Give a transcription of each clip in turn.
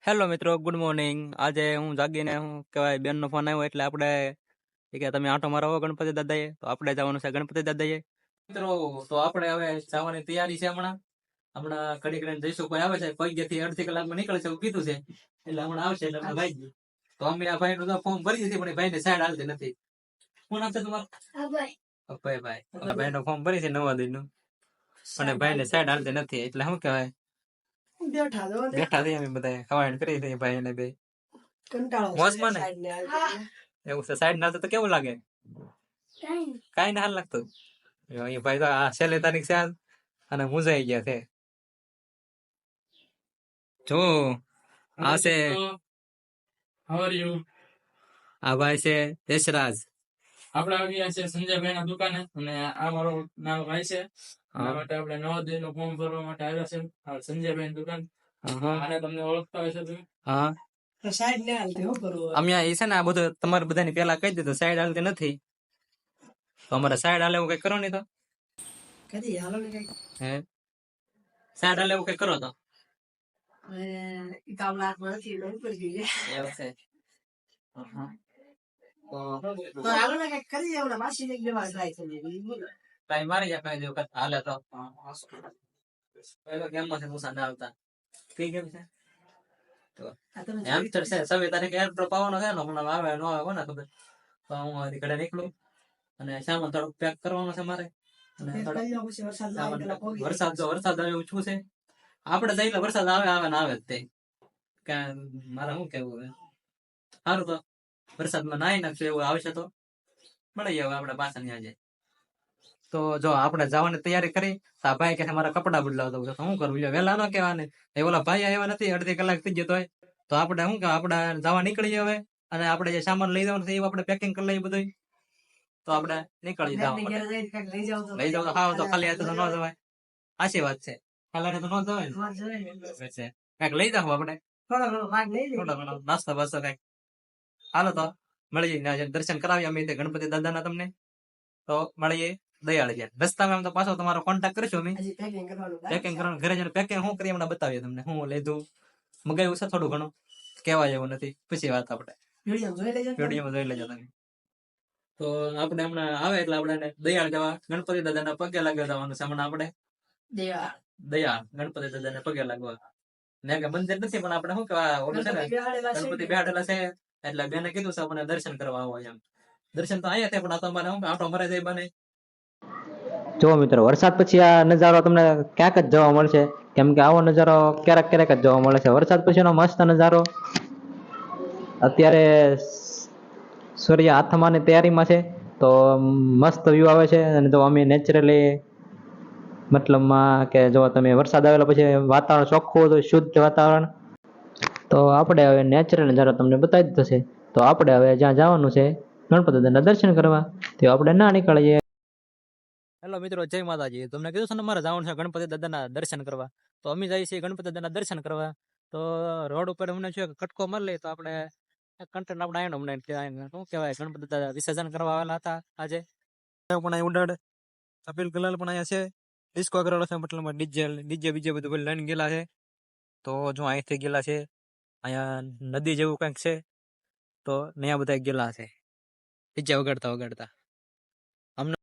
Hello મિત્રો, good morning. આજે હું જાગીને હું કહેવાય બેનનો ફોન આવ્યો એટલે આપણે કે તમે આંટો મારો ગણપતિ દાદાએ, તો આપણે જવાનું છે ગણપતિ દાદાએ. મિત્રો, તો આપણે હવે જવાની તૈયારી છે. હમણાં ઘડી કરીને જઈશું. કોઈ આવે છે પગેથી અડધી કલાકમાં નીકળે છે એવું કીધું છે, એટલે હમણાં આવશે એટલે આપણે ભાઈ તો અમે આ ભાઈ નું ફોર્મ ભરી દીધી પણ ભાઈ ને સાઈડ હાલતી નથી. શું નામ છે તમારું? ભાઈ ભાઈ નું ફોર્મ ભરી છે 9 દિનનું, અને ભાઈ ને સાઈડ હાલતી નથી એટલે શું કહેવાય બેઠા થઈ અમે બધા ખવાણ કરી દઈએ ભાઈ ને બે મોજમાં ને એવું છે. સાઈડ ના તો કેવું લાગે? કઈ ના હાલ લાગતું. અહીંયા ભાઈ તો આ છેલ્લી તારીખ છે અને મુંજાઈ ગયા છે. જો આ છે આ ભાઈ છે દેશરાજ. આપડે આવી ગયા છે સંજયભાઈ ના દુકાને, અને આ મારો નાનો ભાઈ છે. આ માટે આપણે 9 દિન નું ફોર્મ ભરવા માટે આવ્યા છે સંજયભાઈ ની દુકાન. આને તમને ઓળખતા હોય છે તમે? હા, સાઈડ ને હાલતી હો કરવું. અમે એ છે ને આ બધું તમારે બધાની પેલા કહી દીધું સાઈડ હાલતી નથી, તો અમારે સાઈડ હાલે એવું કઈ કરો નહીં તો કદી હાલો ને કઈ હે સાઈડ હાલે એવું કઈ કરો તો કામ લાગમાં નથી ઉપર ગઈ એવું છે. તો હાલો ને કઈ કરી દેવું ને માસી ને જવા ટ્રાય કરી ટાઈમ મારી જાય કઈ દેવું હાલે તો પેલો કેમ છે મુસા ના આવતા કઈ કેમ છે એમ છે 26 તારીખે એરડ્રોપ આવવાનો છે ને, હમણાં આવે ન આવે કોને ખબર. તો હું હજી ઘરે નીકળું અને સામાન થોડુંક પેક કરવાનો છે મારે. અને વરસાદ આવે એવું શું છે આપણે જઈ વરસાદ આવે ને આવે જ તે મારે શું કેવું હવે સારું તો વરસાદમાં નાહી નાખશું એવું આવશે તો મળી જાય આપણે પાછા ત્યાં જાય. તો જો આપણે જવાની તૈયારી કરી તો આ ભાઈ કે મારા કપડા બદલાવતો તો શું કરવું? વહેલા ન કહેવાને એ ઓલા ભાઈ આવ્યા નથી, અડધી કલાક થઈ જતો હોય તો આપણે શું કે આપણે જવા નીકળીએ હવે. અને આપણે જે સામાન લઈ જવાનું છે એ આપણે પેકિંગ કરી લઈએ બધું, તો આપણે નીકળી જવા લઈ જાવ તો હા તો ખાલી હાથે તો ન જવાય. સાચી વાત છે, ખાલી હાથે તો ન જવાય ને. કઈક લઈ જાવ આપણે થોડો ઘણો નાસ્તો બાસ્તો કઈક. હાલો તો મળીએ, દર્શન કરાવીએ અમે ગણપતિ દાદાના તમને. તો મળીએ દયાળ છે રસ્તામાં. એમ તો પાછો તમારો કોન્ટેક્ટ કરીશું અમે. પેકિંગ કરવાનું ઘરે જઈને પેકિંગ શું કરીએ હમણાં બતાવીએ તમને. હું લીધું મગાવ્યું છે થોડું ઘણું, કહેવા જેવું નથી, પછી વાત આપણે વિડીયોમાં જોઈ લેજો તમે. તો આપણે હમણાં આવે એટલે આપણે દયાળ જવા ગણપતિ દાદાના પગે લાગવા જવાનું છે. હમણાં આપણે દયાળ ગણપતિ દાદાને પગે લાગવા ને કે મંદિર નથી પણ આપણે શું કેવા ઓલું છે ને ગણપતિ બેઠેલા છે એટલે બેને કીધું છે આપણે દર્શન કરવા આવો એમ. દર્શન તો અહીંયા થાય પણ આ તો અમારે આંટો મરે જાય બને. જો મિત્રો, વરસાદ પછી આ નજારો તમને ક્યાંક જ જોવા મળશે, કેમ કે આવો નજારો ક્યારેક ક્યારેક જ જોવા મળે છે. વરસાદ પછીનો મસ્ત નજારો. અત્યારે સૂર્ય આથમવાની તૈયારીમાં છે તો મસ્ત વ્યૂ આવે છે. અને જો અમે નેચરલી મતલબમાં કે જો તમે વરસાદ આવેલા પછી વાતાવરણ ચોખ્ખું હતું, શુદ્ધ વાતાવરણ, તો આપણે હવે નેચરલ નજારો તમને બતાવી દીધો છે. તો આપણે હવે જ્યાં જવાનું છે ગણપતિ દાદાના દર્શન કરવા, તો આપણે ના નીકળીએ. હેલો મિત્રો, જય માતાજી. તમને કીધું છે ને મારે જવાનું છે ગણપતિ દાદાના દર્શન કરવા, તો અમે જઈએ છીએ ગણપતિ દાદાના દર્શન કરવા. તો રોડ ઉપર અમને શું કટકો મારી લઈએ તો આપણે કન્ટેન્ટ આપણે આવ્યો અમને શું કહેવાય ગણપતિ દાદા વિસર્જન કરવા આવેલા હતા આજે. પણ અહીં ઉડાડ અપીલ કલાલ પણ અહીંયા છે, ડિસ્કો કરેલો છે, મતલબ ડીજે બીજે બધું લઈને ગયેલા છે. તો જો અહીંથી ગયેલા છે, અહીંયા નદી જેવું કંઈક છે તો ત્યાં બધા ગયેલા છે ડીજે વગાડતા. અમને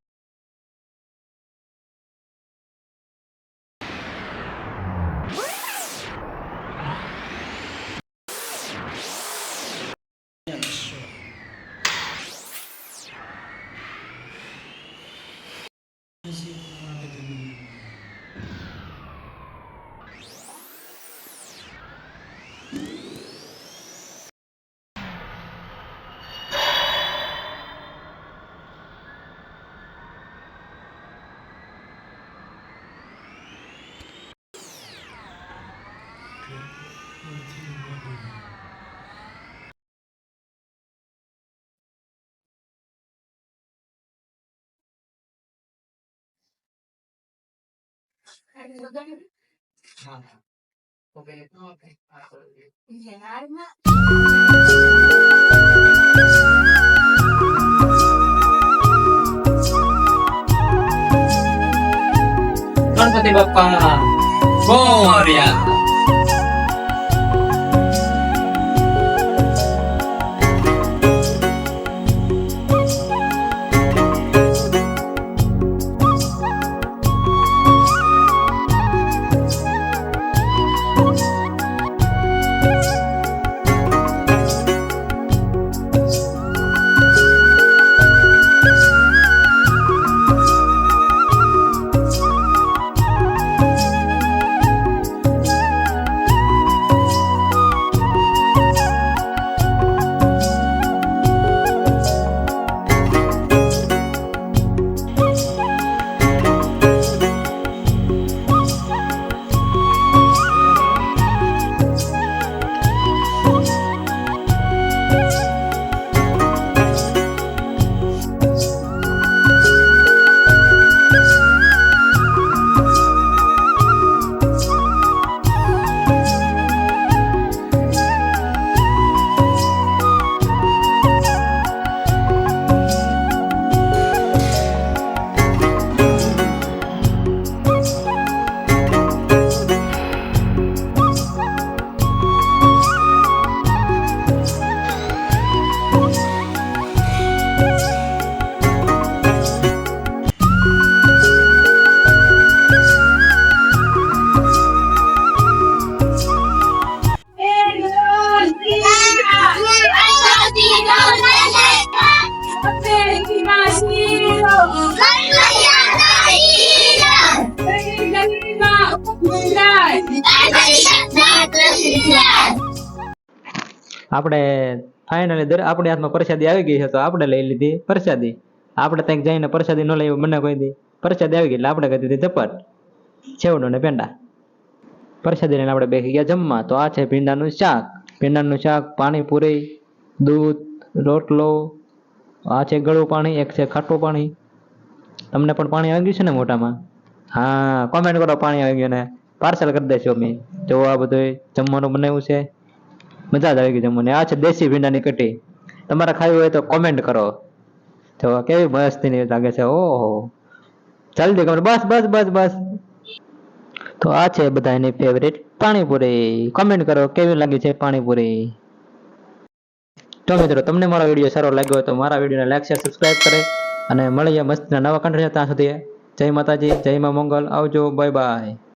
ગણપતિ બાપ્પા મોરયા. આપણે ફાઇનલી આપણી હાથમાં પ્રસાદી આવી ગઈ છે તો આપણે લઈ લીધી પ્રસાદી. આપણે ત્યાં જઈને પ્રસાદી ન લઈ મને કોઈ દી પ્રસાદી આવી ગઈ એટલે આપણે કહી દીધી ઝપટ છેવડો ને પેંડા. પ્રસાદી લઈને આપણે બેસી ગયા જમવા. તો આ છે ભીંડાનું શાક. ભીંડાનું શાક, પાણીપુરી, દૂધ, રોટલો, આ છે ગળું પાણી, એક છે ખાટું પાણી. તમને પણ પાણી આવી ગયું છે ને મોઢામાં? હા, કોમેન્ટ કરો પાણી આવી ગયું ને પાર્સલ કરી દેશો અમે. જો આ બધું જમવાનું બનાવ્યું છે, મજા જ આવી ગઈ જમવાની. આ છે દેશી ભીંડાની કઢી. તમારે ખાવી હોય તો કોમેન્ટ કરો. જો કેવી મસ્તીની લાગે છે. ઓહો, જલ્દી કરો. બસ બસ બસ બસ. તો આ છે બધા એની ફેવરેટ પાણીપુરી. કોમેન્ટ કરો કેવી લાગી છે પાણીપુરી. તો મિત્રો તમને મારો વિડીયો સારો લાગ્યો હોય તો મારા વિડીયોને લાઈક શેર સબસ્ક્રાઇબ કરે અને મળીએ મસ્તના નવા કન્ટેન્ટ. ત્યાં સુધી જય માતાજી, જય મા મંગલ. આવજો, બાય બાય.